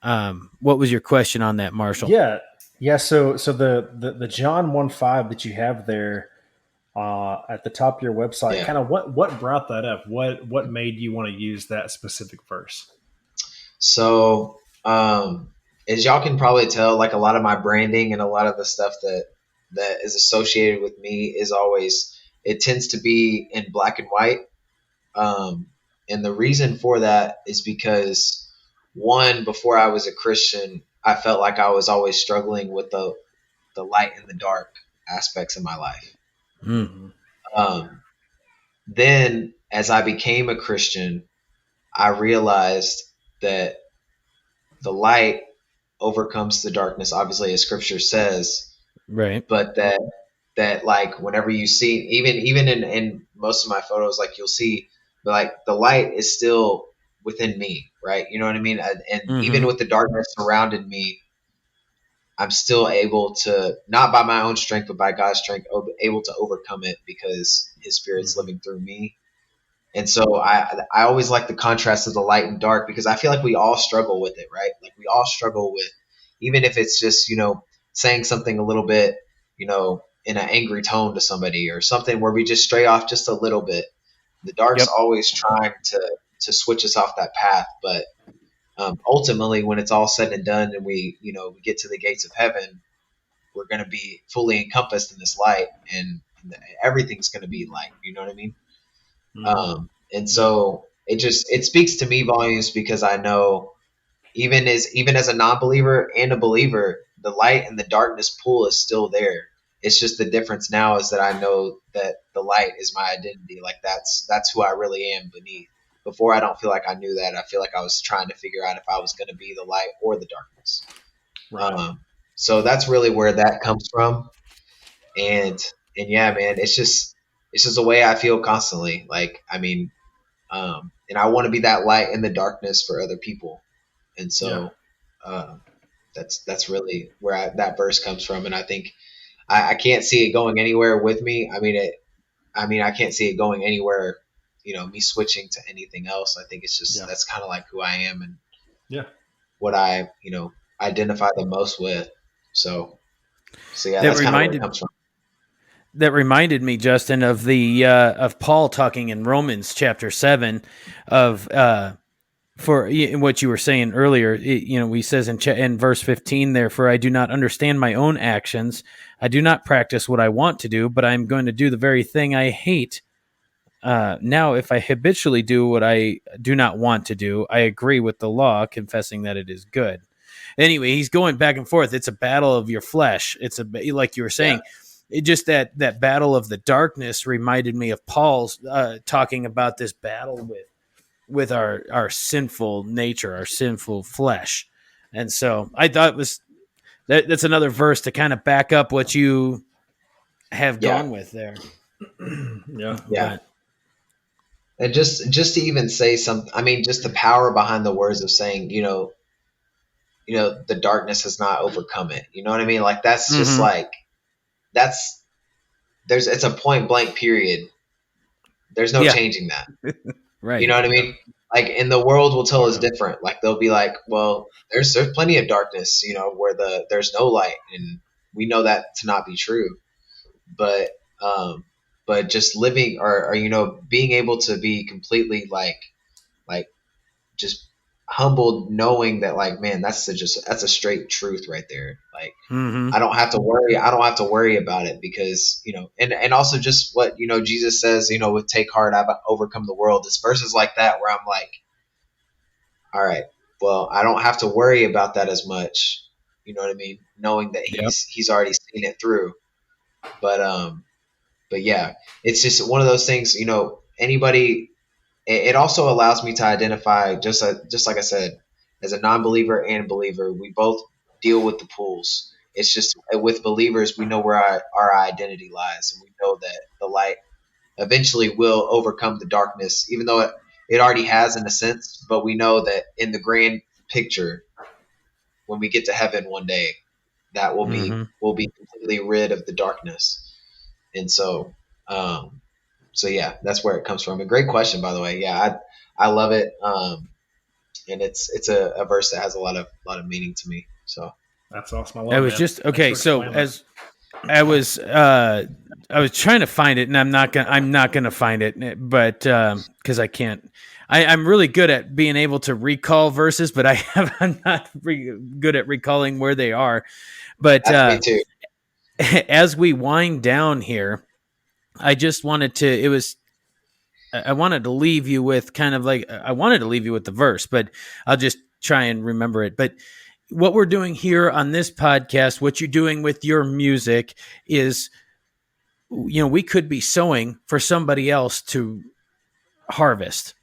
What was your question on that, Marshall? Yeah. So the John 1:5 that you have there at the top of your website, Yeah. kind of what brought that up? What made you want to use that specific verse? So, as y'all can probably tell, like, a lot of my branding and a lot of the stuff that is associated with me is always, it tends to be in black and white. And the reason for that is because, one, before I was a Christian, I felt like I was always struggling with the light and the dark aspects of my life. Mm. Then, as I became a Christian, I realized that the light overcomes the darkness, obviously, as Scripture says. Right. But that like, whenever you see, even in most of my photos, like, you'll see, like, the light is still within me, right? You know what I mean? And even with the darkness surrounding me, I'm still able to, not by my own strength, but by God's strength, able to overcome it, because His Spirit's living through me. And so I always like the contrast of the light and dark, because I feel like we all struggle with it, right? Like, we all struggle with, even if it's just, saying something a little bit, in an angry tone to somebody, or something where we just stray off just a little bit. The dark's always trying to switch us off that path. But ultimately, when it's all said and done, and we get to the gates of heaven, we're going to be fully encompassed in this light, and everything's going to be light. You know what I mean? And so it speaks to me volumes, because I know, even as a non-believer and a believer, the light and the darkness pool is still there. It's just the difference now is that I know that the light is my identity. Like, that's who I really am beneath. Before, I don't feel like I knew that. I feel like I was trying to figure out if I was going to be the light or the darkness. Right. So that's really where that comes from. And yeah, man, it's just a way I feel constantly. Like, I mean, and I want to be that light in the darkness for other people. And so that's really where that verse comes from. And I think I can't see it going anywhere with me. I mean, I can't see it going anywhere, me switching to anything else. I think it's just, that's kind of like who I am, and what I, identify the most with. So yeah, that's kind of where it comes from. That reminded me, Justin, of the of Paul talking in Romans chapter 7 of for what you were saying earlier. He says in verse 15 there, "For I do not understand my own actions. I do not practice what I want to do, but I am going to do the very thing I hate. Now, if I habitually do what I do not want to do, I agree with the law, confessing that it is good." Anyway, he's going back and forth. It's a battle of your flesh. It's like you were saying. It just that battle of the darkness reminded me of Paul's talking about this battle with our sinful nature, our sinful flesh. And so I thought that's another verse to kind of back up what you have gone with there. Yeah. Yeah. And just to even say something, I mean, just the power behind the words of saying, the darkness has not overcome it. You know what I mean? Like that's just Mm-hmm. like it's a point blank period. There's no changing that. Right. You know what I mean? Like, and the world will tell us different. Like they'll be like, well, there's plenty of darkness, where there's no light, and we know that to not be true. But but just living or being able to be completely like just humbled, knowing that like, man, that's a straight truth right there. Like Mm-hmm. I don't have to worry. I don't have to worry about it because, and also just what, Jesus says, with take heart, I've overcome the world. It's verses like that where I'm like, all right, well, I don't have to worry about that as much. You know what I mean? Knowing that Yep. he's already seen it through. But yeah, it's just one of those things, anybody, it also allows me to identify, just like I said, as a non-believer and believer, we both deal with the pools. It's just with believers, we know where our identity lies, and we know that the light eventually will overcome the darkness, even though it already has in a sense. But we know that in the grand picture, when we get to heaven one day, that will be completely rid of the darkness. And so yeah, that's where it comes from. A great question, by the way. Yeah, I love it. And it's a verse that has a lot of meaning to me. So That's awesome. I love I was that. just okay. So as I was trying to find it, and I'm not gonna find it, but because I can't. I'm really good at being able to recall verses, but I'm not good at recalling where they are. But that's me too. as we wind down here, I just wanted to. I wanted to leave you with kind of like I wanted to leave you with the verse, but I'll just try and remember it. But what we're doing here on this podcast, what you're doing with your music is, we could be sowing for somebody else to harvest,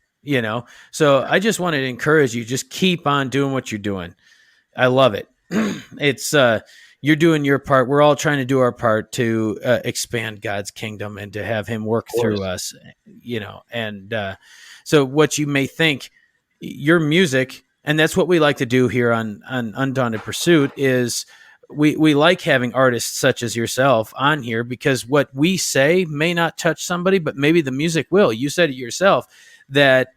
So I just wanted to encourage you, just keep on doing what you're doing. I love it. It's you're doing your part. We're all trying to do our part to expand God's kingdom and to have Him work through us, And so, what you may think, your music, and that's what we like to do here on Undaunted Pursuit, is we like having artists such as yourself on here because what we say may not touch somebody, but maybe the music will. You said it yourself that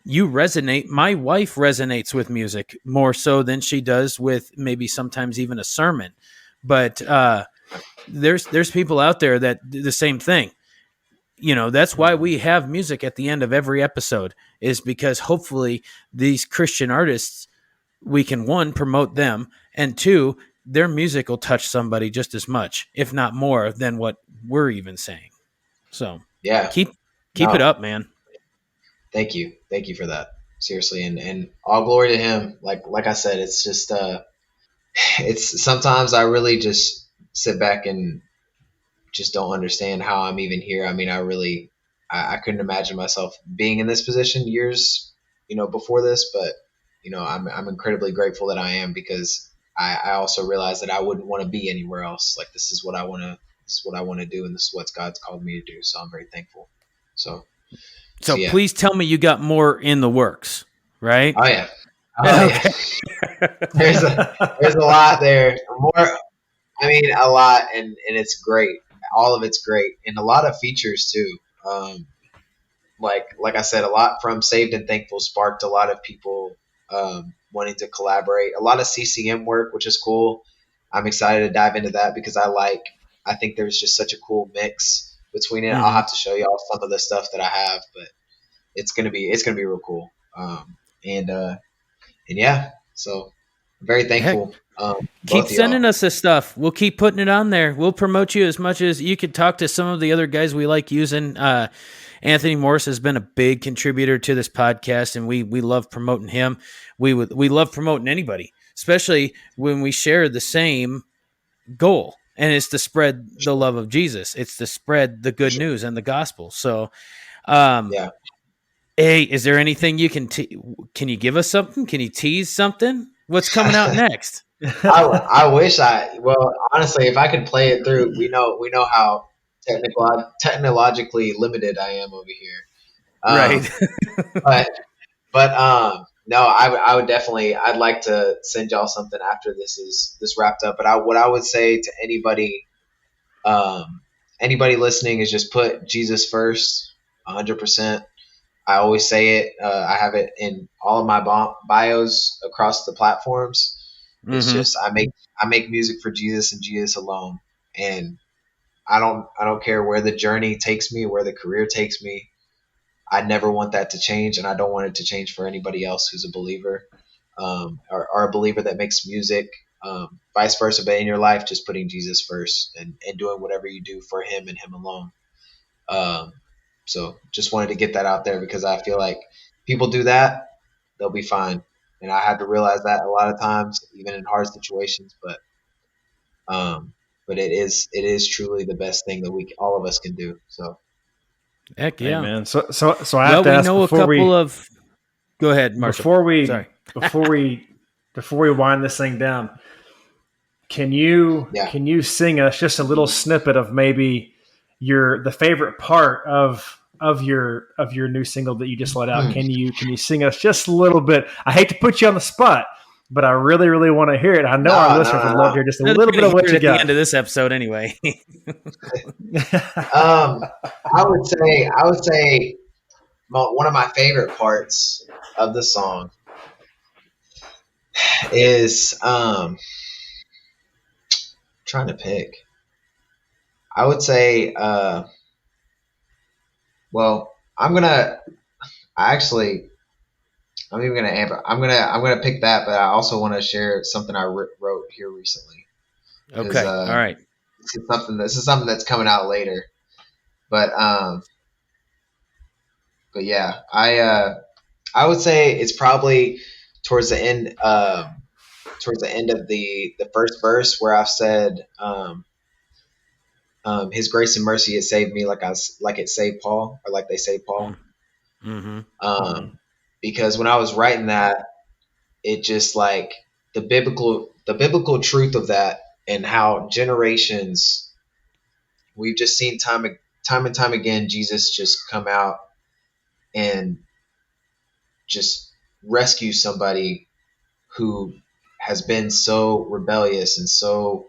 you resonate. My wife resonates with music more so than she does with maybe sometimes even a sermon. But there's people out there that do the same thing. That's why we have music at the end of every episode, is because hopefully these Christian artists, we can, one, promote them, and two, their music will touch somebody just as much, if not more, than what we're even saying. So Yeah, keep it up, man. Thank you for that. Seriously, and all glory to Him. Like I said, it's just it's sometimes I really just sit back and just don't understand how I'm even here. I mean, I couldn't imagine myself being in this position years, before this, but I'm incredibly grateful that I am, because I also realize that I wouldn't want to be anywhere else. Like this is what I want to do, and this is what God's called me to do. So I'm very thankful. So yeah. Please tell me you got more in the works, right? Oh yeah. Okay. Yeah. There's a lot there. More, I mean, a lot, and it's great. All of it's great, and a lot of features too. Like I said, a lot from Saved and Thankful sparked a lot of people wanting to collaborate. A lot of CCM work, which is cool. I'm excited to dive into that because I think there's just such a cool mix between it. Mm-hmm. I'll have to show y'all some of the stuff that I have, but it's gonna be real cool. And yeah, so I'm very thankful. Keep sending us this stuff. We'll keep putting it on there. We'll promote you as much as you could. Talk to some of the other guys we like using. Anthony Morris has been a big contributor to this podcast, and we love promoting him. We love promoting anybody, especially when we share the same goal, and it's to spread the love of Jesus. It's to spread the good news and the gospel. So, yeah. Hey, is there anything you can you give us something? Can you tease something? What's coming out next? I wish well, honestly, if I could play it through, we know how technologically limited I am over here. Um, Right. but no, I would definitely. I'd like to send y'all something after this wrapped up. But what I would say to um, anybody listening is just put Jesus first, 100%. I always say it. I have it in all of my bios across the platforms. It's Mm-hmm. just I make music for Jesus and Jesus alone, and I don't care where the journey takes me, where the career takes me. I never want that to change, and I don't want it to change for anybody else who's a believer, or a believer that makes music. Vice versa, but in your life, just putting Jesus first and doing whatever you do for Him and Him alone. Um, so just wanted to get that out there because I feel like people do that, they'll be fine. And I had to realize that a lot of times, even in hard situations. Um, but it is truly the best thing that all of us can do. So Heck Hey yeah. man, so I have Well, to we ask know a couple of. Go ahead, Marshall. before we Sorry. before we before we wind this thing down, can you yeah. can you sing us just a little snippet of maybe the favorite part of your new single that you just let out? Hmm. Can you sing us just a little bit? I hate to put you on the spot, but I really really want to hear it. I know our No, no, listeners no, would love to no. hear just a They're little bit going of to what hear it you at the got. end of this episode anyway. Um, I would say one of my favorite parts of the song is trying to pick. I would say well, I actually I'm even gonna I'm gonna pick that, but I also want to share something I wrote here recently because Okay. All right. this is something that's coming out later. But but yeah, I would say it's probably towards the end towards the end of the first verse where I've said His grace and mercy has saved me like it saved Paul, or like they saved Paul. Mm-hmm. Um, because when I was writing that, it just like the biblical truth of that, and how generations we've just seen time and time again Jesus just come out and just rescue somebody who has been so rebellious and so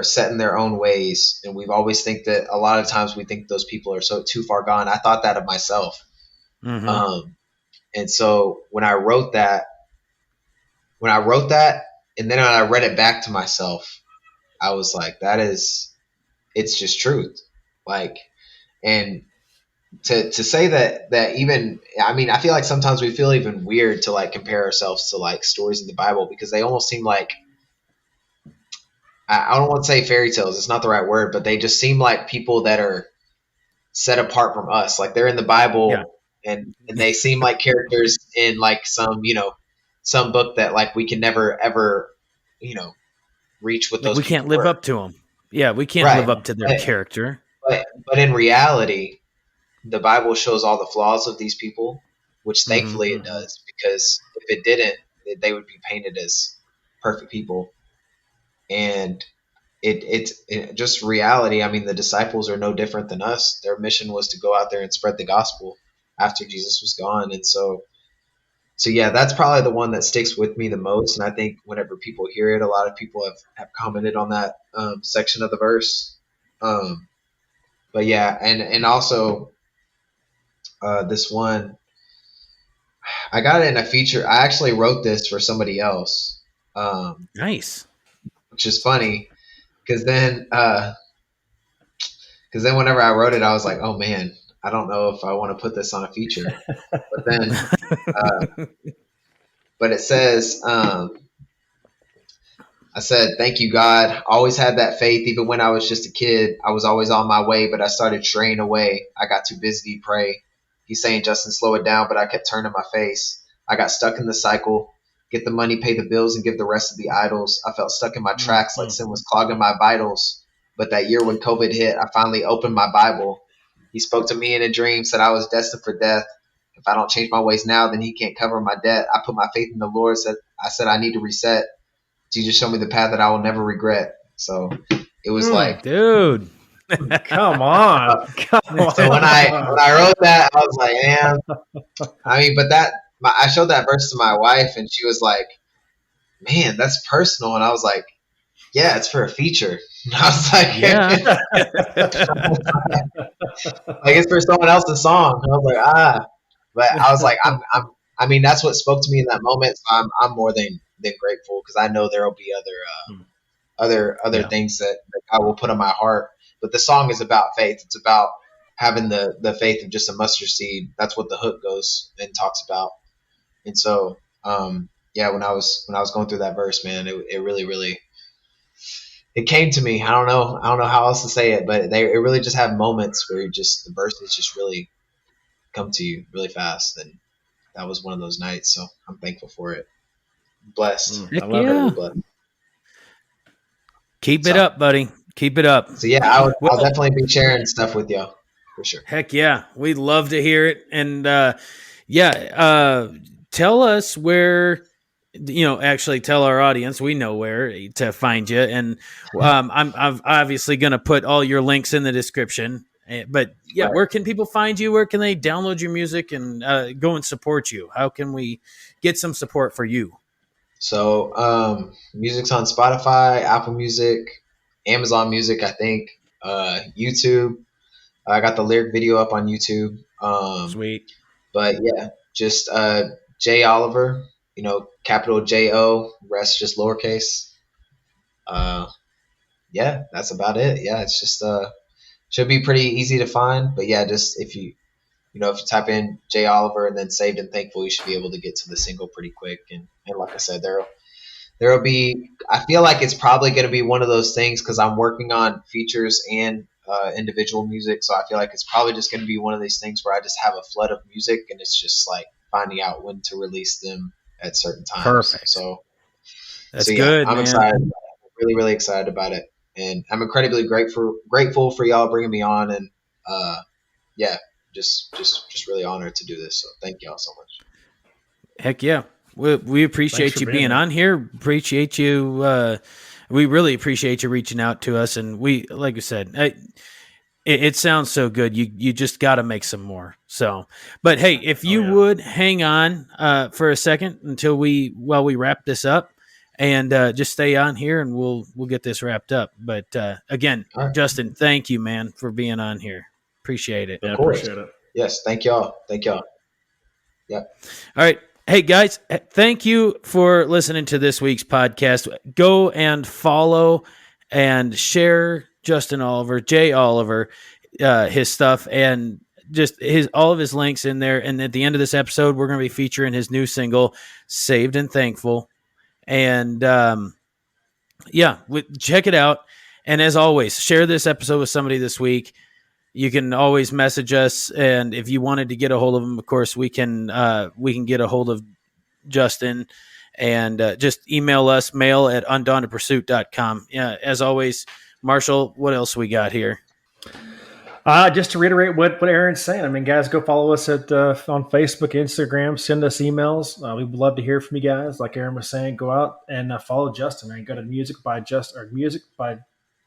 set in their own ways. And we've always think that a lot of times we think those people are so too far gone. I thought that of myself. Mm-hmm. And so when I wrote that, and then when I read it back to myself, I was like, it's just truth. Like, and to say that even, I mean, I feel like sometimes we feel even weird to like compare ourselves to like stories in the Bible, because they almost seem like, I don't want to say fairy tales, it's not the right word, but they just seem like people that are set apart from us. Like they're in the Yeah. Bible, and they seem like characters in like some book that like we can never ever, reach what Like those we can't people live were. up to them. Yeah, we can't Right. live up to their But, character. but in reality, the Bible shows all the flaws of these people, which Mm-hmm. thankfully it does, because if it didn't, they would be painted as perfect people. And it's just reality. I mean, the disciples are no different than us. Their mission was to go out there and spread the gospel after Jesus was gone. And so yeah, that's probably the one that sticks with me the most. And I think whenever people hear it, a lot of people have commented on that section of the verse. But yeah, and also this one, I got it in a feature. I actually wrote this for somebody else, Nice. which is funny because then whenever I wrote it, I was like, oh man, I don't know if I want to put this on a feature. But then, but it says, I said, thank you, God. Always had that faith. Even when I was just a kid, I was always on my way, but I started straying away. I got too busy to pray. He's saying, Justin, slow it down, but I kept turning my face. I got stuck in the cycle. Get the money, pay the bills, and give the rest of the idols. I felt stuck in my tracks like sin was clogging my vitals. But that year when COVID hit, I finally opened my Bible. He spoke to me in a dream, said I was destined for death. If I don't change my ways now, then he can't cover my debt. I put my faith in the Lord. I said I need to reset. Jesus showed me the path that I will never regret. So it was like, Dude. Come on. So when I wrote that, I was like, man, I mean, but I showed that verse to my wife, and she was like, man, that's personal. And I was like, yeah, it's for a feature. And I was like, Yeah. like it's for someone else's song. And I was like, but I was like, I mean, that's what spoke to me in that moment. So I'm more than grateful, because I know there will be other things that I will put on my heart. But the song is about faith. It's about having the faith of just a mustard seed. That's what the hook goes and talks about. And so, yeah, when I was going through that verse, man, it really, really, it came to me. I don't know how else to say it, but it really just have moments where the verses just really come to you really fast. And that was one of those nights. So I'm thankful for it. Blessed. I love it. Blessed. Keep it up, buddy. Keep it up. So yeah, I'll definitely be sharing stuff with y'all for sure. Heck yeah. We'd love to hear it. And tell us where, actually tell our audience, we know where to find you. And I'm obviously going to put all your links in the description. But yeah, Where can people find you? Where can they download your music and go and support you? How can we get some support for you? So music's on Spotify, Apple Music, Amazon Music, I think, YouTube. I got the lyric video up on YouTube. Sweet. But yeah, just JOliver, capital J-O, rest just lowercase. Yeah, that's about it. Yeah, it's just should be pretty easy to find. But yeah, just if you type in JOliver and then Saved and Thankful, you should be able to get to the single pretty quick. And like I said, there'll be, I feel like it's probably going to be one of those things, because I'm working on features and individual music. So I feel like it's probably just going to be one of these things where I just have a flood of music, and it's just like finding out when to release them at certain times. Perfect. So that's good. I'm excited. I'm really, really excited about it. And I'm incredibly grateful for y'all bringing me on. And yeah, just really honored to do this. So thank y'all so much. Heck yeah. We appreciate you being on here. Appreciate you. We really appreciate you reaching out to us. And we, like you said, it sounds so good. You just got to make some more. So, but hey, if you would hang on for a second until we wrap this up, and just stay on here, and we'll get this wrapped up. But again, right. Justin, thank you, man, for being on here. Appreciate it. Of course. Appreciate it. Yes, thank y'all. Yeah. All right. Hey, guys, thank you for listening to this week's podcast. Go and follow and share Justin Oliver, JOliver, his stuff, and just all of his links in there. And at the end of this episode, we're going to be featuring his new single, Saved and Thankful. And check it out. And as always, share this episode with somebody this week. You can always message us, and if you wanted to get a hold of him, of course, we can get a hold of Justin, and just email us, mail@undauntedpursuit.com. Yeah, as always, Marshall, what else we got here? Just to reiterate what Aaron's saying, I mean, guys, go follow us on Facebook, Instagram, send us emails. We would love to hear from you guys. Like Aaron was saying, go out and follow Justin. And go to music by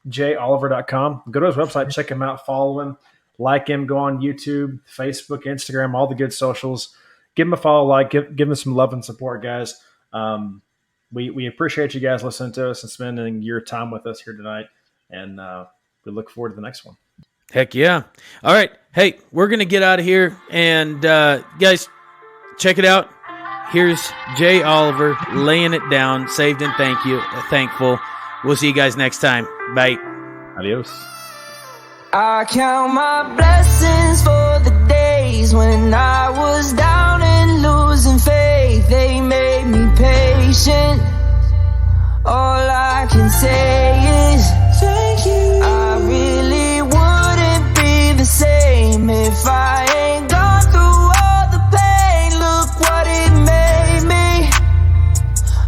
JOliver.com. Go to his website, check him out, follow him, like him, go on YouTube, Facebook, Instagram, all the good socials. Give him a follow, give him some love and support, guys. We appreciate you guys listening to us and spending your time with us here tonight. And we look forward to the next one. Heck yeah. All right. Hey, we're going to get out of here. And guys, check it out. Here's JOliver laying it down, saved and thankful. We'll see you guys next time. Bye. Adios. I count my blessings for the days when I was down and losing faith. They made me patient. All I can say is thank you. I really wouldn't be the same if I ain't gone through all the pain. Look what it made me.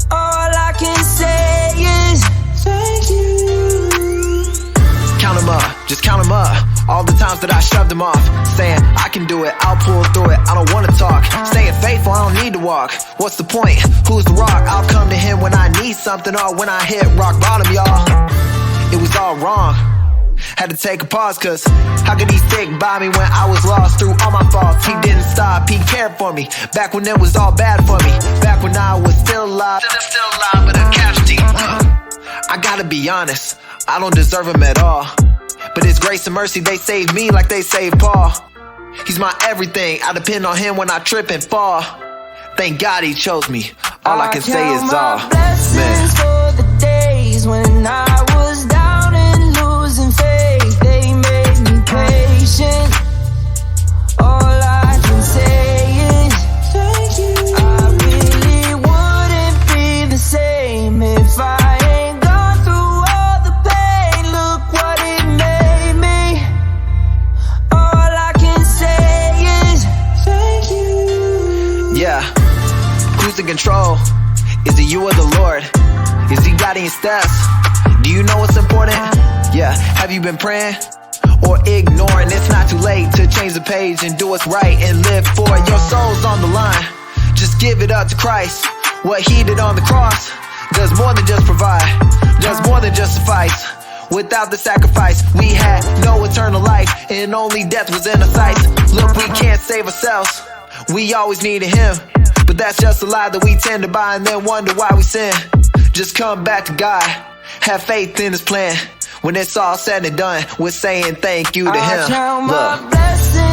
All I can say is thank you. Count 'em up, just count 'em up. All the times that I shoved them off, saying I can do it, I'll pull through it, I don't wanna talk. Staying faithful, I don't need to walk. What's the point? Who's the rock? I'll come to him when I need something or when I hit rock bottom, y'all. It was all wrong. Had to take a pause, cause how could he stick by me when I was lost through all my faults? He didn't stop, he cared for me, back when it was all bad for me, back when I was still alive, but a casualty. I gotta be honest, I don't deserve him at all, but his grace and mercy, they saved me like they saved Paul. He's my everything, I depend on him when I trip and fall. Thank God he chose me, all I can say is man. For the days when I was down and losing faith, they made me patient. All I can say is thank you. I really wouldn't be the same if I ain't gone through all the pain. Look what it made me. All I can say is thank you. Yeah, who's in control? Is it you or the Lord? Is he guiding your steps? Do you know what's important? Yeah, have you been praying? Or ignoring? It's not too late to change the page and do what's right and live for it. Your soul's on the line, just give it up to Christ. What he did on the cross does more than just provide, does more than just suffice. Without the sacrifice, we had no eternal life, and only death was in our sights. Look, we can't save ourselves, we always needed him. But that's just a lie that we tend to buy and then wonder why we sin. Just come back to God, have faith in his plan. When it's all said and done, we're saying thank you to him. I count my blessings.